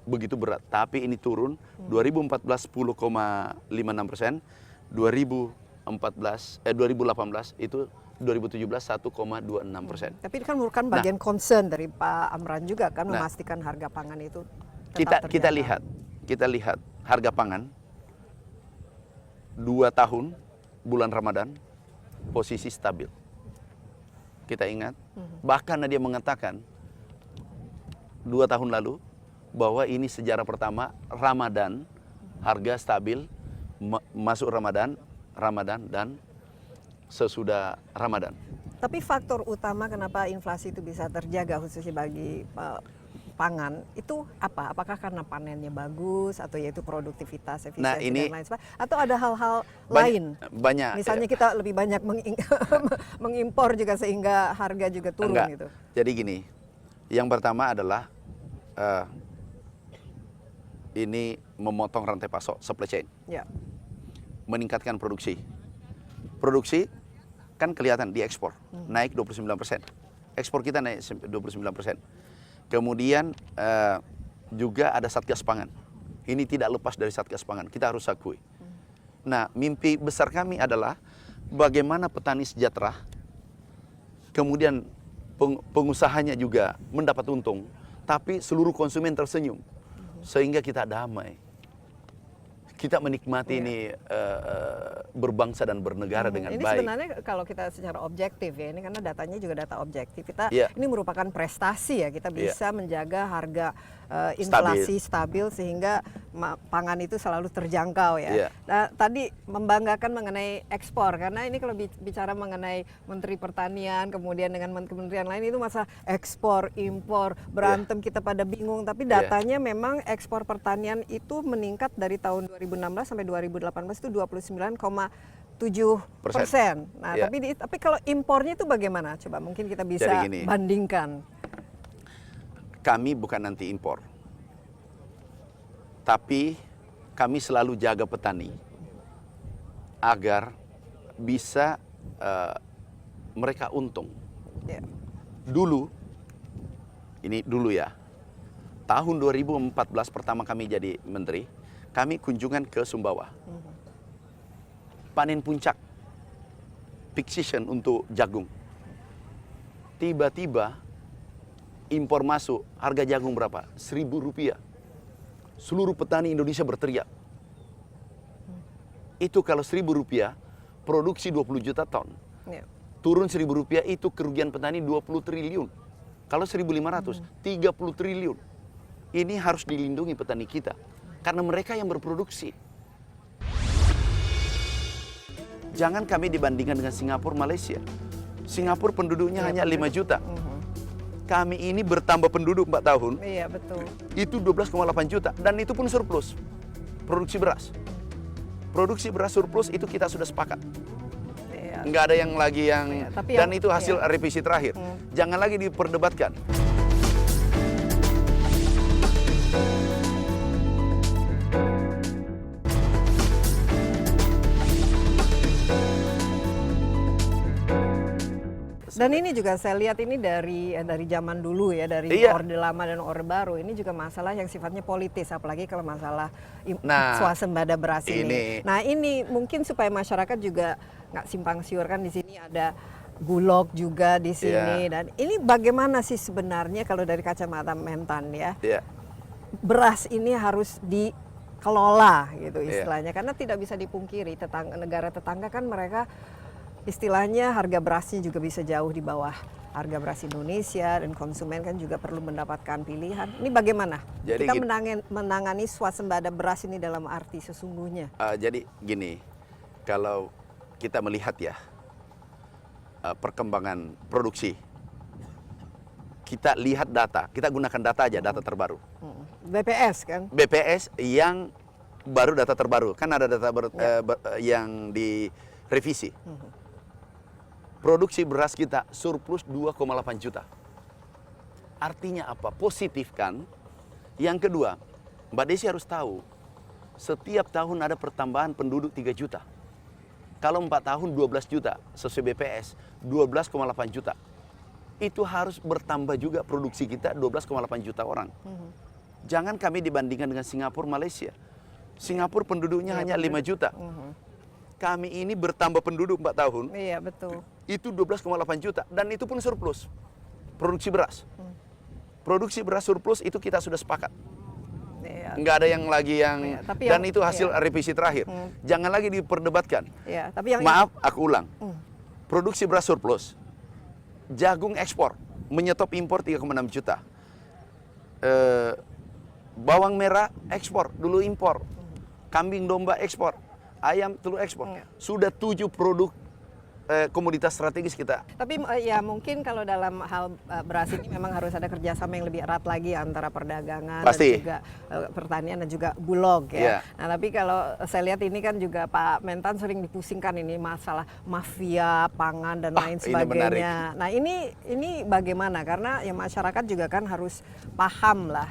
begitu berat, tapi ini turun 2014 10,56%, 2018 itu 2017 1,26%. Tapi itu kan merupakan bagian concern dari Pak Amran juga kan memastikan harga pangan itu kita lihat harga pangan 2 tahun bulan Ramadan posisi stabil. Kita ingat bahkan dia mengatakan 2 tahun lalu bahwa ini sejarah pertama Ramadan harga stabil masuk Ramadan dan sesudah Ramadan. Tapi faktor utama kenapa inflasi itu bisa terjaga khususnya bagi pangan itu apa? Apakah karena panennya bagus atau yaitu produktivitas, efisiensi dan lain sebagainya? Atau ada hal-hal lain? Banyak. Misalnya kita lebih banyak mengimpor juga sehingga harga juga turun gitu. Jadi gini, yang pertama adalah ini memotong rantai pasok, supply chain. Meningkatkan produksi. Produksi kan kelihatan di ekspor naik 29%. Ekspor kita naik 29%. Kemudian juga ada Satgas Pangan. Ini tidak lepas dari Satgas Pangan, kita harus akui. Nah, mimpi besar kami adalah bagaimana petani sejahtera, kemudian pengusahanya juga mendapat untung, tapi seluruh konsumen tersenyum, sehingga kita damai. Kita menikmati ini berbangsa dan bernegara dengan ini baik. sebenarnya kalau kita secara objektif ya, ini karena datanya juga data objektif, kita Iya. ini merupakan prestasi ya, kita Iya. bisa menjaga harga inflasi stabil sehingga pangan itu selalu terjangkau ya. Iya. Nah, tadi membanggakan mengenai ekspor, karena ini kalau bicara mengenai Menteri Pertanian kemudian dengan kementerian lain itu masa ekspor impor berantem, kita pada bingung, tapi datanya memang ekspor pertanian itu meningkat dari tahun 2016 sampai 2018 itu 29,7%. Nah, Iya. tapi kalau impornya itu bagaimana? Coba mungkin kita bisa Jadi gini. bandingkan. Kami bukan anti impor, tapi kami selalu jaga petani agar bisa mereka untung. Ya. Dulu, ini dulu ya, tahun 2014 pertama kami jadi menteri, kami kunjungan ke Sumbawa. Panen puncak, peak season untuk jagung. Tiba-tiba impor masuk, harga jagung berapa? Rp1.000. Seluruh petani Indonesia berteriak. Itu kalau Rp1.000, produksi 20 juta ton. Ya. Turun Rp1.000 itu kerugian petani 20 triliun. Kalau 1.500, 30 triliun. Ini harus dilindungi petani kita. Karena mereka yang berproduksi. Jangan kami dibandingkan dengan Singapura, Malaysia. Singapura penduduknya hanya 5 juta. Kami ini bertambah penduduk 4 tahun, Iya, betul. itu 12,8 juta. Dan itu pun surplus, produksi beras. Produksi beras surplus itu kita sudah sepakat. Iya. Nggak ada yang lagi yang, Iya, tapi dan yang- itu hasil iya. revisi terakhir. Jangan lagi diperdebatkan. Dan ini juga saya lihat ini dari zaman dulu ya, dari Iya. Orde Lama dan Orde Baru. Ini juga masalah yang sifatnya politis, apalagi kalau masalah Nah, swasembada beras ini. ini. Nah, ini mungkin supaya masyarakat juga nggak simpang siur, kan di sini ada Bulog juga di sini. Iya. Dan ini bagaimana sih sebenarnya kalau dari kacamata Mentan ya, Ya, beras ini harus dikelola gitu Iya. istilahnya, karena tidak bisa dipungkiri negara tetangga kan mereka istilahnya harga berasnya juga bisa jauh di bawah harga beras Indonesia, dan konsumen kan juga perlu mendapatkan pilihan. Ini bagaimana Jadi kita gini. menangani swasembada beras ini dalam arti sesungguhnya? jadi gini, kalau kita melihat ya perkembangan produksi, kita lihat data, kita gunakan data aja, data terbaru. BPS kan? BPS yang baru, data terbaru, kan ada data yang direvisi. Produksi beras kita surplus 2,8 juta. Artinya apa? Positif kan? Yang kedua, Mbak Desi harus tahu, setiap tahun ada pertambahan penduduk 3 juta. Kalau 4 tahun 12 juta, sesuai BPS, 12,8 juta. Itu harus bertambah juga produksi kita 12,8 juta orang. Jangan kami dibandingkan dengan Singapura, Malaysia. Singapura penduduknya hanya 5 juta. Kami ini bertambah penduduk 4 tahun, Iya, betul. itu 12,8 juta. Dan itu pun surplus, produksi beras. Produksi beras surplus itu kita sudah sepakat. Iya. Nggak ada yang lagi yang, Iya, tapi dan yang- itu hasil iya. revisi terakhir. Jangan lagi diperdebatkan. Iya, tapi yang Maaf, aku ulang. Produksi beras surplus, jagung ekspor, menyetop impor 3,6 juta. Bawang merah ekspor, dulu impor. Kambing domba ekspor, ayam telur ekspor. Sudah 7 produk komoditas strategis kita. Tapi ya mungkin kalau dalam hal beras ini memang harus ada kerjasama yang lebih erat lagi antara perdagangan dan Pasti. juga pertanian dan juga Bulog ya. Iya. Nah, tapi kalau saya lihat ini kan juga Pak Mentan sering dipusingkan ini masalah mafia pangan dan lain ini sebagainya. Nah, ini bagaimana? Karena ya masyarakat juga kan harus paham lah.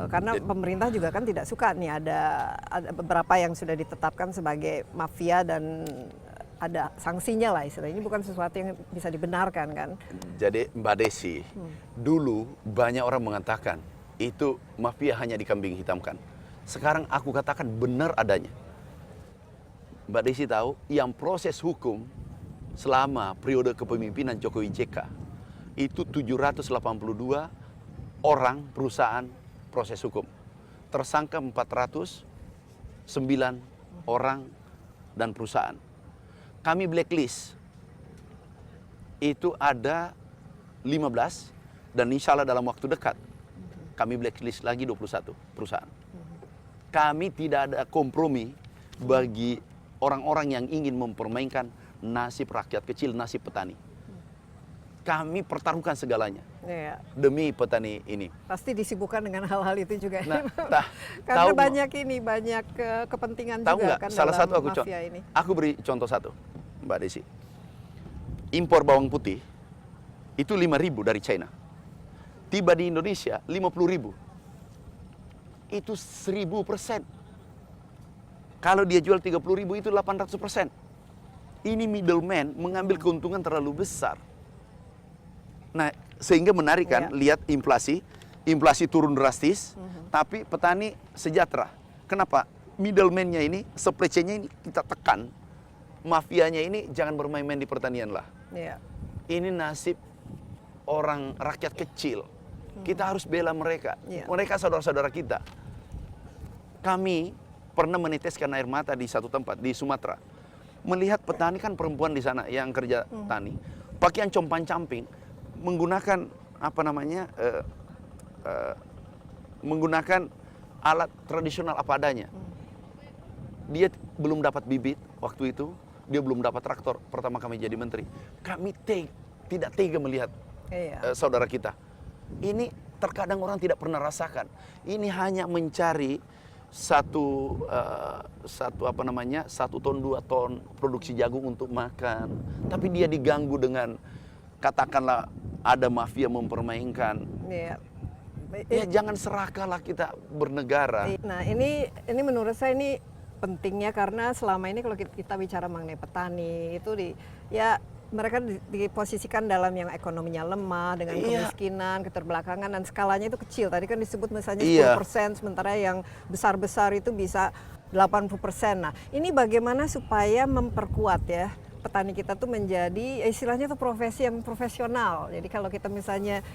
Karena pemerintah juga kan tidak suka nih ada beberapa yang sudah ditetapkan sebagai mafia dan ada sanksinya lah istilahnya. Ini bukan sesuatu yang bisa dibenarkan kan? Jadi Mbak Desi, dulu banyak orang mengatakan itu mafia hanya dikambing hitamkan. Sekarang aku katakan benar adanya. Mbak Desi tahu yang proses hukum selama periode kepemimpinan Jokowi JK itu 782 orang perusahaan proses hukum. Tersangka 409 orang dan perusahaan. Kami blacklist itu ada 15 dan insya Allah dalam waktu dekat kami blacklist lagi 21 perusahaan. Kami tidak ada kompromi bagi orang-orang yang ingin mempermainkan nasib rakyat kecil, nasib petani. Kami pertaruhkan segalanya Iya. demi petani ini. Pasti disibukkan dengan hal-hal itu juga. Nah, Karena tahu- banyak kepentingan Tahu juga nggak? kan Salah dalam satu mafia ini. aku beri contoh satu, Mbak Desi. Impor bawang putih itu 5.000 dari China. Tiba di Indonesia 50.000. Itu 1.000%. Kalau dia jual 30.000 itu 800%. Ini middleman mengambil keuntungan terlalu besar. Nah, sehingga menarik kan, lihat inflasi turun drastis, tapi petani sejahtera. Kenapa? Middleman-nya ini, supply chain-nya ini kita tekan. Mafianya ini jangan bermain-main di pertanian lah. Iya. Ini nasib orang rakyat kecil. Kita harus bela mereka. Iya. Mereka saudara-saudara kita. Kami pernah meneteskan air mata di satu tempat di Sumatera. Melihat petani kan perempuan di sana yang kerja tani, pakaian compang-camping, menggunakan apa namanya, menggunakan alat tradisional apa adanya. Dia belum dapat bibit waktu itu, dia belum dapat traktor pertama kami jadi menteri. Kami tidak tega melihat saudara kita. Ini terkadang orang tidak pernah rasakan. Ini hanya mencari satu apa namanya 1 ton 2 ton produksi jagung untuk makan, tapi dia diganggu dengan katakanlah ada mafia mempermainkan. Iya. Ya jangan serakahlah kita bernegara. Nah ini menurut saya ini pentingnya karena selama ini kalau kita bicara mengenai petani itu mereka diposisikan dalam yang ekonominya lemah dengan kemiskinan, keterbelakangan dan skalanya itu kecil. Tadi kan disebut misalnya 10%, sementara yang besar-besar itu bisa 80%. Nah, ini bagaimana supaya memperkuat ya petani kita tuh menjadi istilahnya tuh profesi yang profesional. Jadi kalau kita misalnya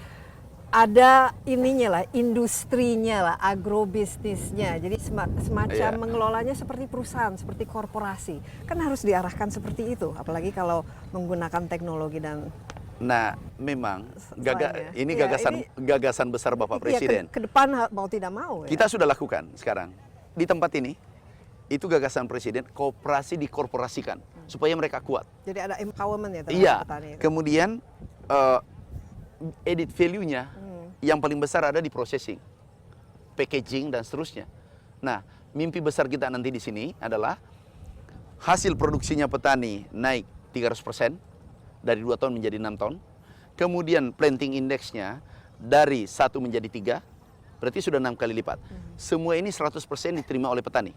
ada ininya lah, industrinya lah, agrobisnisnya. Jadi semacam mengelolanya seperti perusahaan, seperti korporasi. Kan harus diarahkan seperti itu, apalagi kalau menggunakan teknologi dan. Nah, memang ini gagasan besar Bapak Presiden. Ke depan mau tidak mau. Kita sudah lakukan sekarang di tempat ini. Itu gagasan Presiden, koperasi dikorporasikan supaya mereka kuat. Jadi ada empowerment ya terhadap petani. Kemudian added value-nya yang paling besar ada di processing, packaging dan seterusnya. Nah, mimpi besar kita nanti di sini adalah hasil produksinya petani naik 300% dari 2 ton menjadi 6 ton. Kemudian planting index-nya dari 1 menjadi 3, berarti sudah 6 kali lipat. Semua ini 100% diterima oleh petani.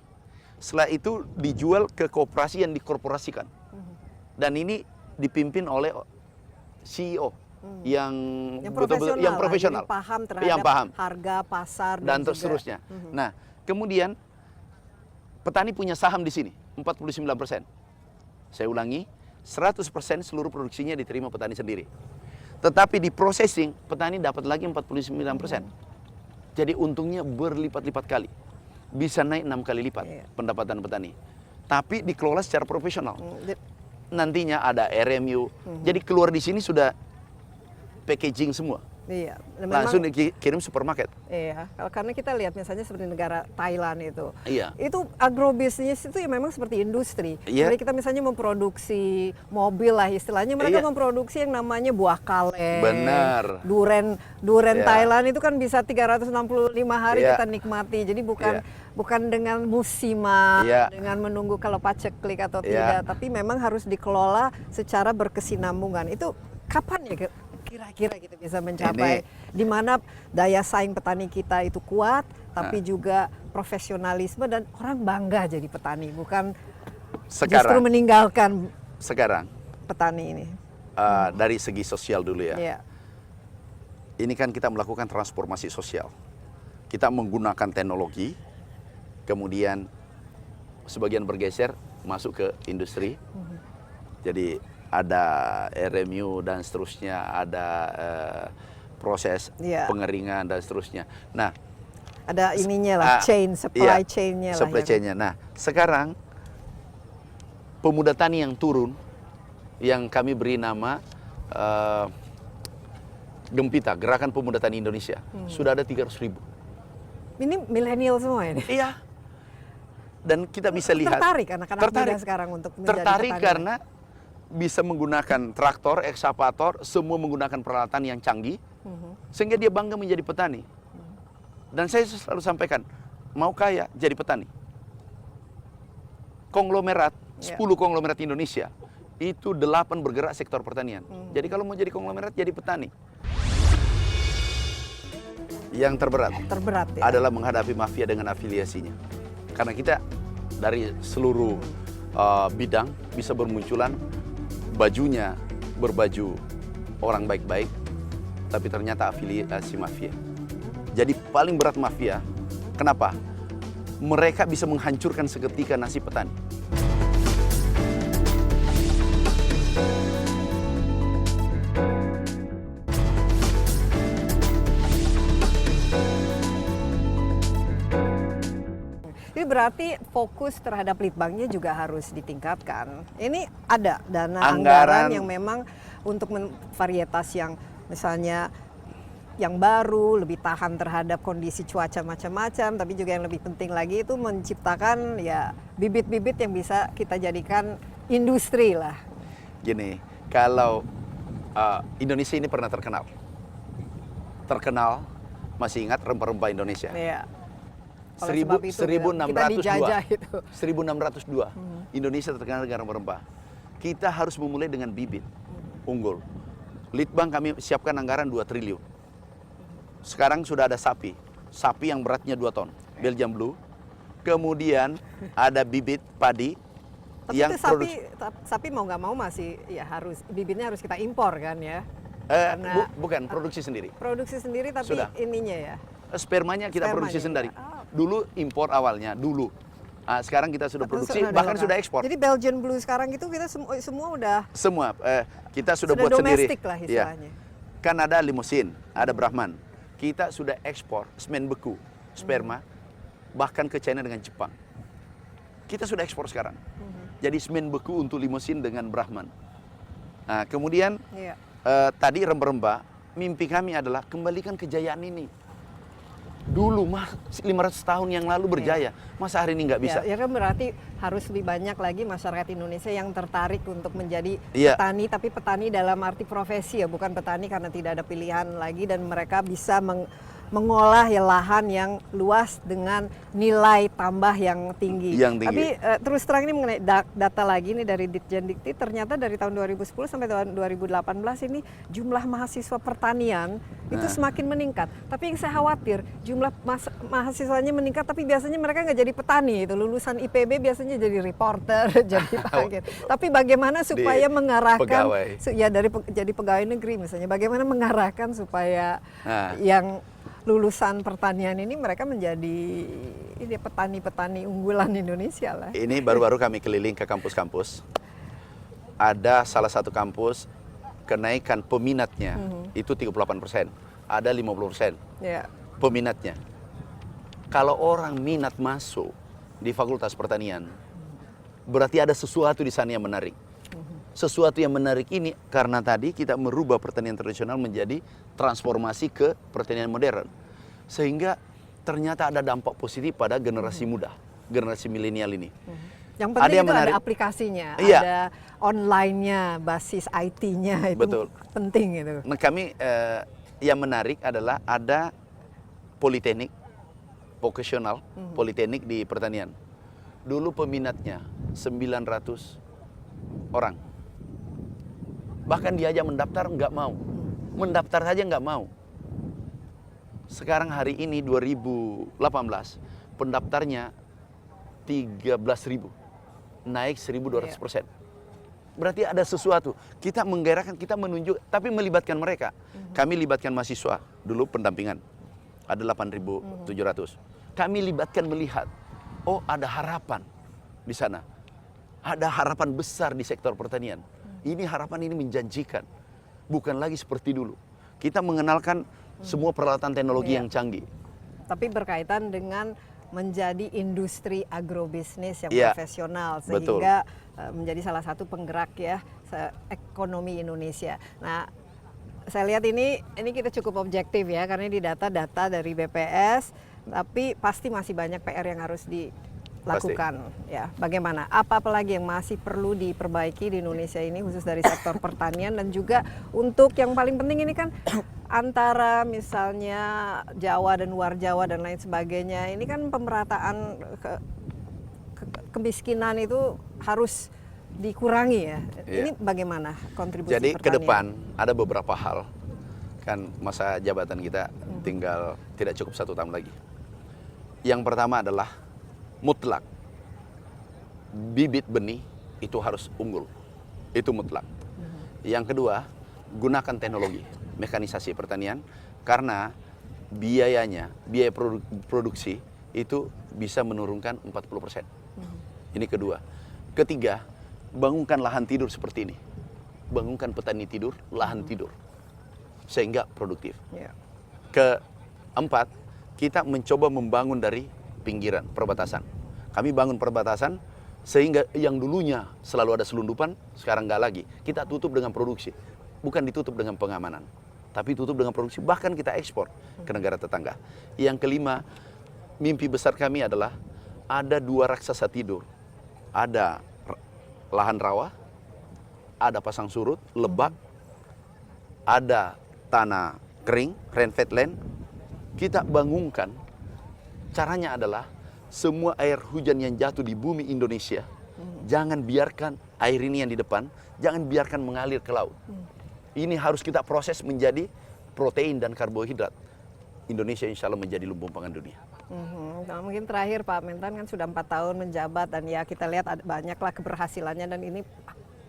Setelah itu dijual ke koperasi yang dikorporasikan. Dan ini dipimpin oleh CEO yang betul-betul yang profesional, paham terhadap harga pasar dan seterusnya. Nah, kemudian petani punya saham di sini 49%. Saya ulangi, 100% seluruh produksinya diterima petani sendiri. Tetapi di processing petani dapat lagi 49%. Jadi untungnya berlipat-lipat kali. Bisa naik 6 kali lipat pendapatan petani. Tapi dikelola secara profesional. Nantinya ada RMU. Jadi keluar di sini sudah packaging semua. Iya. Langsung dikirim supermarket. Iya. Karena kita lihat misalnya seperti negara Thailand itu. Iya. Itu agrobisnis itu ya memang seperti industri. Iya. Jadi kita misalnya memproduksi mobil lah istilahnya. Mereka memproduksi yang namanya buah kaleng. Benar. Duren Thailand itu kan bisa 365 hari kita nikmati. Jadi bukan dengan musiman, dengan menunggu kalau paceklik atau tidak. Tapi memang harus dikelola secara berkesinambungan. Itu kapan ya kira-kira kita bisa mencapai di mana daya saing petani kita itu kuat, tapi juga profesionalisme dan orang bangga jadi petani, bukan justru meninggalkan sekarang petani ini? dari segi sosial dulu ya. Iya. Ini kan kita melakukan transformasi sosial. Kita menggunakan teknologi, kemudian sebagian bergeser masuk ke industri. Jadi ada RMU dan seterusnya, ada proses pengeringan dan seterusnya. Nah, ada ininya lah, supply chain-nya lah. Supply chain-nya. Nah, sekarang pemuda tani yang turun, yang kami beri nama Gempita, Gerakan Pemuda Tani Indonesia, sudah ada 300.000. Ini milenial semua ini? Iya. Dan kita bisa lihat. Tertarik anak-anak muda sekarang untuk menjadi tertarik petani. karena bisa menggunakan traktor, ekskavator, semua menggunakan peralatan yang canggih, sehingga dia bangga menjadi petani. Dan saya selalu sampaikan, mau kaya jadi petani. Konglomerat, 10 konglomerat Indonesia, itu 8 bergerak sektor pertanian. Jadi kalau mau jadi konglomerat, jadi petani. Yang terberat ya? adalah menghadapi mafia dengan afiliasinya. Karena kita dari seluruh bidang bisa bermunculan, bajunya berbaju orang baik-baik, tapi ternyata afiliasi mafia. Jadi paling berat mafia, kenapa? Mereka bisa menghancurkan seketika nasib petani. Jadi berarti fokus terhadap litbangnya juga harus ditingkatkan. Ini ada dana anggaran yang memang untuk varietas yang misalnya yang baru, lebih tahan terhadap kondisi cuaca macam-macam, tapi juga yang lebih penting lagi itu menciptakan ya bibit-bibit yang bisa kita jadikan industri lah. Gini, kalau Indonesia ini pernah terkenal, masih ingat rempah-rempah Indonesia? Iya. 1602. Indonesia terkenal dengan rempah-rempah. Kita harus memulai dengan bibit unggul. Litbang kami siapkan anggaran 2 triliun. Sekarang sudah ada sapi yang beratnya 2 ton, Belgian Blue. Kemudian ada bibit padi. Tapi yang itu sapi mau nggak mau masih ya harus bibitnya harus kita impor kan ya? Bukan, produksi sendiri. Produksi sendiri tapi sudah. Ininya ya. Spermanya kita produksi sendiri. Dulu impor awalnya, dulu. Sekarang kita sudah produksi, bahkan sudah ekspor. Jadi Belgian Blue sekarang itu kita semua udah... Semua, kita sudah buat sendiri. Domestik lah istilahnya. Ya. Kan ada Limusin, ada Brahman. Kita sudah ekspor semen beku, sperma, bahkan ke China dengan Jepang. Kita sudah ekspor sekarang. Jadi semen beku untuk Limusin dengan Brahman. Nah, kemudian tadi rempah-rempah, mimpi kami adalah kembalikan kejayaan ini. Dulu 500 tahun yang lalu berjaya, masa hari ini nggak bisa? Ya kan berarti harus lebih banyak lagi masyarakat Indonesia yang tertarik untuk menjadi petani, tapi petani dalam arti profesi ya, bukan petani karena tidak ada pilihan lagi dan mereka bisa mengolah ya lahan yang luas dengan nilai tambah yang tinggi. Tapi terus terang ini mengenai data lagi nih dari Ditjen Dikti, ternyata dari tahun 2010 sampai tahun 2018 ini jumlah mahasiswa pertanian itu semakin meningkat. Tapi yang saya khawatir jumlah mahasiswanya meningkat, tapi biasanya mereka nggak jadi petani. Itu lulusan IPB biasanya jadi reporter, jadi tapi bagaimana supaya mengarahkan jadi pegawai negeri misalnya, bagaimana mengarahkan supaya yang lulusan pertanian ini mereka menjadi petani-petani unggulan Indonesia lah. Ini baru-baru kami keliling ke kampus-kampus. Ada salah satu kampus kenaikan peminatnya itu 38%, ada 50% peminatnya. Kalau orang minat masuk di Fakultas Pertanian, berarti ada sesuatu di sana yang menarik. Sesuatu yang menarik ini karena tadi kita merubah pertanian tradisional menjadi transformasi ke pertanian modern. Sehingga ternyata ada dampak positif pada generasi muda, generasi milenial ini. Yang penting itu ada aplikasinya, ada online-nya, basis IT-nya, itu penting itu. Nah, kami yang menarik adalah ada politeknik, vocational, politeknik di pertanian. Dulu peminatnya 900 orang. Bahkan diajak mendaftar nggak mau. Mendaftar saja nggak mau. Sekarang hari ini 2018 pendaftarnya 13.000, naik 1.200%. berarti ada sesuatu. Kita menggairahkan, kita menunjuk, tapi melibatkan mereka. Kami libatkan mahasiswa, dulu pendampingan. Ada 8.700. Kami libatkan melihat, oh ada harapan di sana. Ada harapan besar di sektor pertanian. Ini harapan ini menjanjikan. Bukan lagi seperti dulu. Kita mengenalkan semua peralatan teknologi yang canggih. Tapi berkaitan dengan menjadi industri agrobisnis yang Iya, profesional betul. sehingga menjadi salah satu penggerak ya ekonomi Indonesia. Nah, saya lihat ini kita cukup objektif ya karena di data-data dari BPS, tapi pasti masih banyak PR yang harus dilakukan ya. Bagaimana? Apa lagi yang masih perlu diperbaiki di Indonesia ini khusus dari sektor pertanian dan juga untuk yang paling penting ini kan antara misalnya Jawa dan luar Jawa dan lain sebagainya. Ini kan pemerataan kemiskinan itu harus dikurangi ya. Iya. Ini bagaimana kontribusi Jadi pertanian? ke depan ada beberapa hal. Kan masa jabatan kita tinggal tidak cukup 1 tahun lagi. Yang pertama adalah mutlak. Bibit benih itu harus unggul. Itu mutlak. Yang kedua, gunakan teknologi, mekanisasi pertanian, karena biaya produksi itu bisa menurunkan 40%. Ini kedua. Ketiga, bangunkan lahan tidur seperti ini. Bangunkan petani tidur, lahan tidur. Sehingga produktif. Ya. Keempat, kita mencoba membangun dari pinggiran, perbatasan. Kami bangun perbatasan sehingga yang dulunya selalu ada selundupan, sekarang nggak lagi. Kita tutup dengan produksi. Bukan ditutup dengan pengamanan, tapi tutup dengan produksi. Bahkan kita ekspor ke negara tetangga. Yang kelima, mimpi besar kami adalah ada 2 raksasa tidur. Ada lahan rawa, ada pasang surut, lebak, ada tanah kering, rainfed land. Kita bangunkan, caranya adalah semua air hujan yang jatuh di bumi Indonesia, jangan biarkan air ini yang di depan, jangan biarkan mengalir ke laut. Ini harus kita proses menjadi protein dan karbohidrat. Indonesia insya Allah menjadi lumbung pangan dunia. Nah, mungkin terakhir Pak Mentan kan sudah 4 tahun menjabat dan ya kita lihat ada banyaklah keberhasilannya dan ini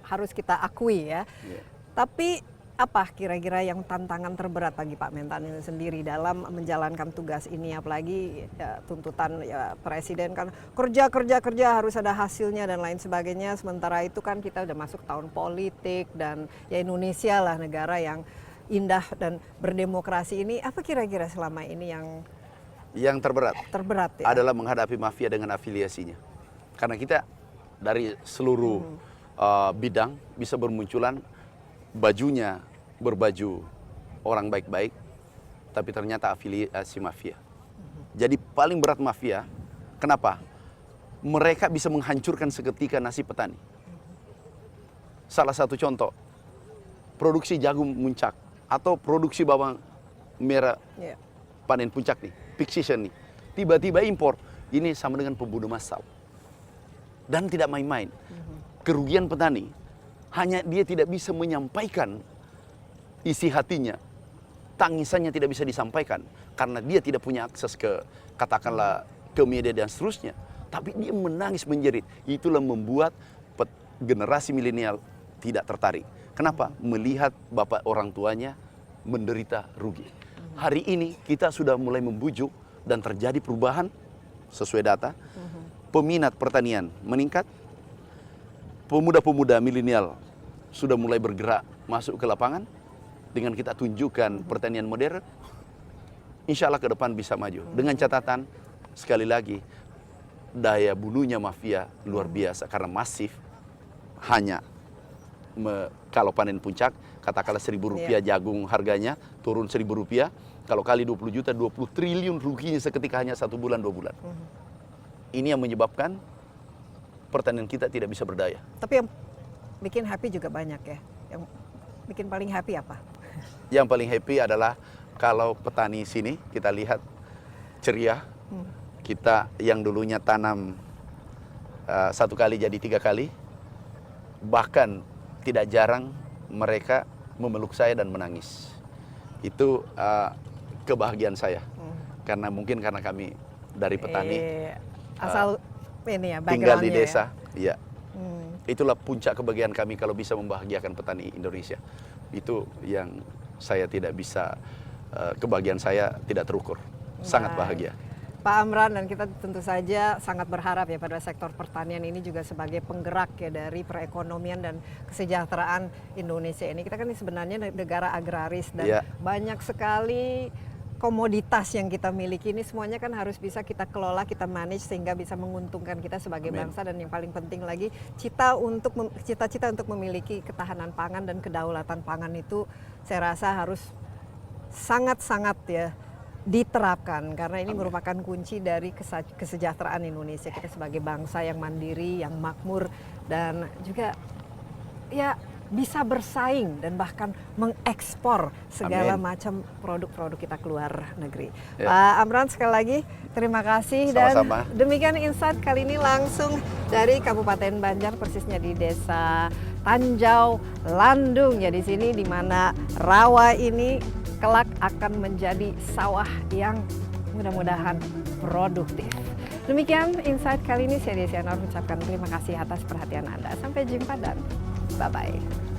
harus kita akui ya. Tapi apa kira-kira yang tantangan terberat bagi Pak Mentan ini sendiri dalam menjalankan tugas ini, apalagi ya, tuntutan ya, Presiden kan kerja harus ada hasilnya dan lain sebagainya, sementara itu kan kita udah masuk tahun politik dan ya Indonesia lah negara yang indah dan berdemokrasi ini. Apa kira-kira selama ini yang terberat ya? Adalah menghadapi mafia dengan afiliasinya. Karena kita dari seluruh bidang bisa bermunculan bajunya berbaju orang baik-baik, tapi ternyata afiliasi mafia. Jadi paling berat mafia, kenapa? Mereka bisa menghancurkan seketika nasib petani. Salah satu contoh, produksi jagung muncak atau produksi bawang merah panen puncak nih, peak season nih, tiba-tiba impor, ini sama dengan pembunuh massal. Dan tidak main-main. Kerugian petani, hanya dia tidak bisa menyampaikan isi hatinya, tangisannya tidak bisa disampaikan karena dia tidak punya akses ke katakanlah ke media dan seterusnya. Tapi dia menangis menjerit. Itulah membuat generasi milenial tidak tertarik. Kenapa? Melihat bapak orang tuanya menderita rugi. Hari ini kita sudah mulai membujuk dan terjadi perubahan sesuai data. Peminat pertanian meningkat. Pemuda-pemuda milenial sudah mulai bergerak masuk ke lapangan. Dengan kita tunjukkan pertanian modern, insya Allah ke depan bisa maju. Dengan catatan, sekali lagi, daya bunuhnya mafia luar biasa. Karena masif, hanya kalau panen puncak, katakanlah Rp1.000 jagung harganya, turun Rp1.000. Kalau kali 20 juta, 20 triliun ruginya seketika hanya 1 bulan, 2 bulan. Ini yang menyebabkan pertanian kita tidak bisa berdaya. Tapi yang bikin happy juga banyak ya. Yang bikin paling happy apa? Yang paling happy adalah kalau petani sini kita lihat ceria. Kita yang dulunya tanam 1 kali jadi 3 kali. Bahkan tidak jarang mereka memeluk saya dan menangis. Itu kebahagiaan saya. Karena mungkin karena kami dari petani asal ini ya, tinggal di backgroundnya desa. Ya. Iya. itulah puncak kebahagiaan kami kalau bisa membahagiakan petani Indonesia. Itu yang saya tidak bisa, kebahagiaan saya tidak terukur. Sangat bahagia. Pak Amran, dan kita tentu saja sangat berharap ya pada sektor pertanian ini juga sebagai penggerak ya dari perekonomian dan kesejahteraan Indonesia ini. Kita kan ini sebenarnya negara agraris dan banyak sekali komoditas yang kita miliki ini semuanya kan harus bisa kita kelola, kita manage sehingga bisa menguntungkan kita sebagai bangsa, dan yang paling penting lagi cita-cita untuk memiliki ketahanan pangan dan kedaulatan pangan itu saya rasa harus sangat-sangat ya diterapkan, karena ini merupakan kunci dari kesejahteraan Indonesia, kita sebagai bangsa yang mandiri, yang makmur, dan juga ya bisa bersaing dan bahkan mengekspor segala macam produk-produk kita keluar negeri. Pak Amran, sekali lagi terima kasih. Sama-sama. Dan demikian insight kali ini langsung dari Kabupaten Banjar, persisnya di Desa Tanjau Landung ya, di sini di mana rawa ini kelak akan menjadi sawah yang mudah-mudahan produktif. Demikian insight kali ini, saya Desi Anwar mengucapkan terima kasih atas perhatian Anda. Sampai jumpa dan bye-bye.